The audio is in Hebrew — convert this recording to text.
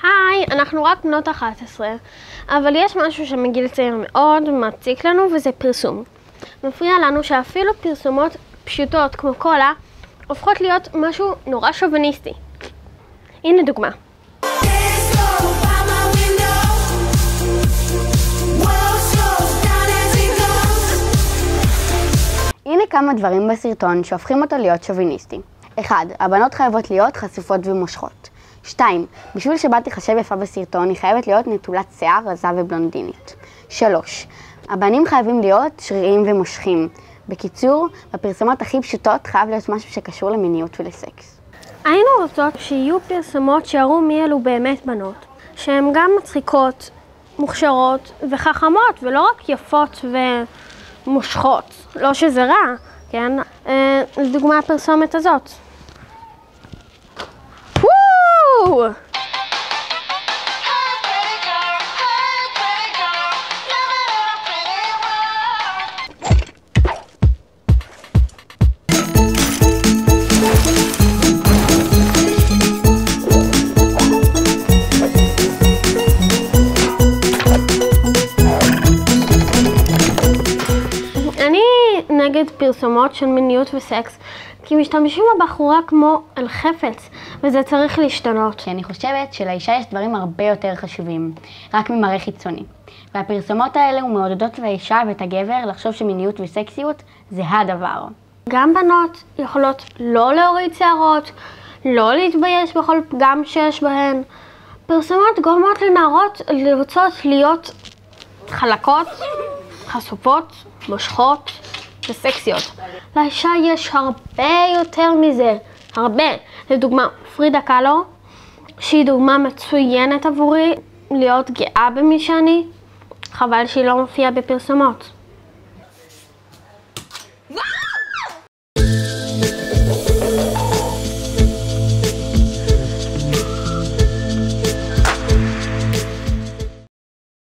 היי, אנחנו רק בנות 11, אבל יש משהו שמגיל צעיר מאוד מציק לנו וזה פרסום. מפריע לנו שאפילו פרסומות פשוטות כמו קולה הופכות להיות משהו נורא שוביניסטי. הנה דוגמה. הנה כמה דברים בסרטון שהופכים אותו להיות שוביניסטי. 1. הבנות חייבות להיות חשופות ומושכות. 2. בשביל שבת תחשב יפה בסרטון, היא חייבת להיות נטולת שיער, רזה ובלונדינית. 3. הבנים חייבים להיות שריריים ומושכים. בקיצור, בפרסומות הכי פשוטות חייב להיות משהו שקשור למיניות ולסקס. היינו רוצות שיהיו פרסומות שיראו מי אלו באמת בנות, שהן גם מצחיקות, מוכשרות וחכמות, ולא רק יפות ומושכות. לא שזה רע, כן? לדוגמה הפרסומת הזאת. וואו! אני נגד פרסומות של מיניות וסקס, כי משתמשים בבחורה כמו על חפץ, וזה צריך להשתנות. כי אני חושבת שלאישה יש דברים הרבה יותר חשובים, רק ממראה חיצוני. והפרסומות האלה מעודדות את האישה ואת הגבר לחשוב שמיניות וסקסיות זה הדבר. גם בנות יכולות לא להוריד שערות, לא להתבייש בכל פגם שיש בהן. פרסומות גורמות לנערות לרצות להיות חלקות, חשופות, מושכות וסקסיות. לאישה יש הרבה יותר מזה, הרבה. לדוגמה, פרידה קאלו, שהיא דוגמה מצוינת עבורי להיות גאה במי שאני, חבל שהיא לא מופיעה בפרסומות.